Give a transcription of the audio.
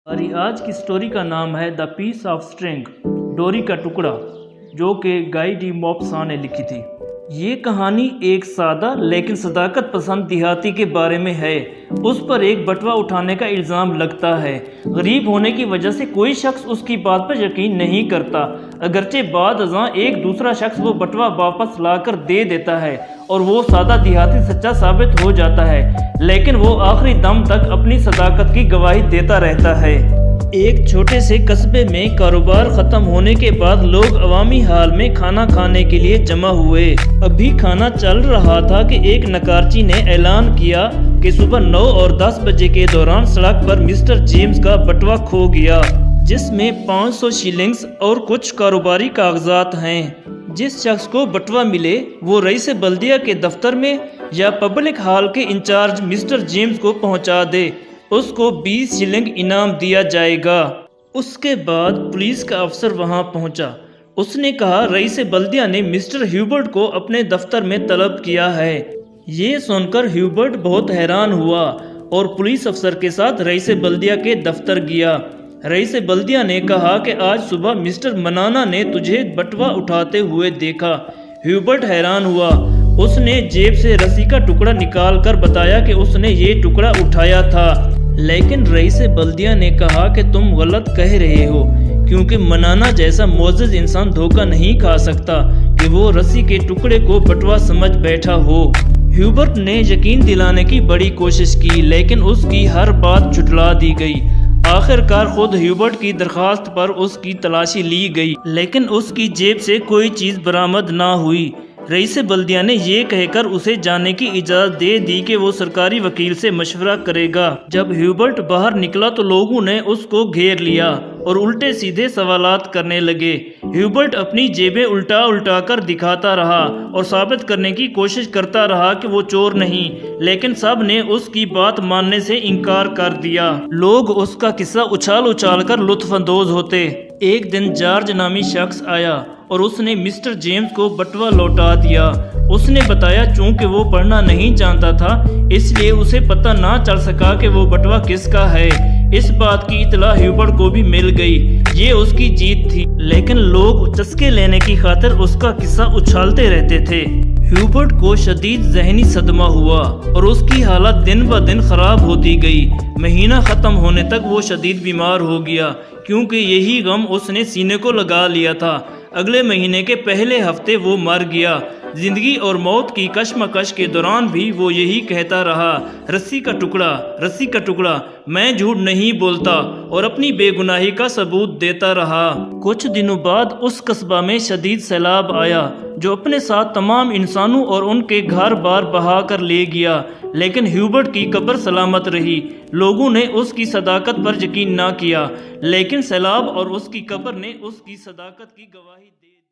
हमारी आज की स्टोरी का नाम है द पीस ऑफ स्ट्रिंग, डोरी का टुकड़ा, जो कि गाई डी मॉपसां ने लिखी थी। ये कहानी एक सादा लेकिन सदाकत पसंद देहाती के बारे में है। उस पर एक बटवा उठाने का इल्ज़ाम लगता है। गरीब होने की वजह से कोई शख्स उसकी बात पर यकीन नहीं करता, अगरचे बाद अज़ां एक दूसरा शख्स वो बटवा वापस लाकर दे देता है और वो सादा देहाती सच्चा साबित हो जाता है, लेकिन वो आखिरी दम तक अपनी सदाकत की गवाही देता रहता है। एक छोटे से कस्बे में कारोबार खत्म होने के बाद लोग अवामी हाल में खाना खाने के लिए जमा हुए। अभी खाना चल रहा था कि एक नकारची ने ऐलान किया कि सुबह 9 और 10 बजे के दौरान सड़क पर मिस्टर जेम्स का बटवा खो गया, जिसमें 500 शिलिंग्स और कुछ कारोबारी कागजात हैं। जिस शख्स को बटवा मिले वो रईस बल्दिया के दफ्तर में या पब्लिक हॉल के इंचार्ज मिस्टर जेम्स को पहुंचा दे, उसको 20 शिलिंग इनाम दिया जाएगा। उसके बाद पुलिस का अफसर वहां पहुंचा। उसने कहा रईस बल्दिया ने मिस्टर ह्यूबर्ट को अपने दफ्तर में तलब किया है। ये सुनकर ह्यूबर्ट बहुत हैरान हुआ और पुलिस अफसर के साथ रईस बल्दिया के दफ्तर गया। रईस बल्दिया ने कहा कि आज सुबह मिस्टर मनाना ने तुझे बटवा उठाते हुए देखा। ह्यूबर्ट हैरान हुआ। उसने जेब से रस्सी का टुकड़ा निकाल कर बताया कि उसने ये टुकड़ा उठाया था, लेकिन रईस बल्दिया ने कहा कि तुम गलत कह रहे हो, क्योंकि मनाना जैसा मोअज़्ज़िज़ इंसान धोखा नहीं खा सकता कि वो रस्सी के टुकड़े को बटवा समझ बैठा हो। ह्यूबर्ट ने यकीन दिलाने की बड़ी कोशिश की, लेकिन उसकी हर बात झुठला दी गई। आखिरकार खुद ह्यूबर्ट की दरख्वास्त पर उसकी तलाशी ली गई, लेकिन उसकी जेब से कोई चीज़ बरामद ना हुई। रईस बल्दिया ने ये कहकर उसे जाने की इजाज़त दे दी कि वो सरकारी वकील से मशवरा करेगा। जब ह्यूबर्ट बाहर निकला तो लोगों ने उसको घेर लिया और उल्टे सीधे सवालात करने लगे। ह्यूबर्ट अपनी जेबें उल्टा उल्टा कर दिखाता रहा और साबित करने की कोशिश करता रहा कि वो चोर नहीं, लेकिन सब ने उसकी बात मानने से इनकार कर दिया। लोग उसका किस्सा उछाल उछाल कर लुत्फानंदोज होते। एक दिन जॉर्ज नामी शख्स आया और उसने मिस्टर जेम्स को बटवा लौटा दिया। उसने बताया चूंकि वो पढ़ना नहीं जानता था, इसलिए उसे पता ना चल सका कि वो बटवा किसका है। इस बात की इतला ह्यूबर्ट को भी मिल गई। ये उसकी जीत थी, लेकिन लोग चस्के लेने की खातिर उसका किस्सा उछालते रहते थे। ह्यूबर्ट को शदीद जहनी सदमा हुआ और उसकी हालत दिन ब दिन खराब होती गई। महीना ख़त्म होने तक वो शदीद बीमार हो गया, क्योंकि यही गम उसने सीने को लगा लिया था। अगले महीने के पहले हफ्ते वो मर गया। जिंदगी और मौत की कशमकश के दौरान भी वो यही कहता रहा, रस्सी का टुकड़ा, रस्सी का टुकड़ा। मैं झूठ नहीं बोलता, और अपनी बेगुनाही का सबूत देता रहा। कुछ दिनों बाद उस कस्बा में शदीद सैलाब आया, जो अपने साथ तमाम इंसानों और उनके घर बार बहा कर ले गया, लेकिन ह्यूबर्ट की कब्र सलामत रही। लोगों ने उसकी सदाकत पर यकीन ना किया, लेकिन सैलाब और उसकी कब्र ने उसकी सदाकत की गवाही दे दी।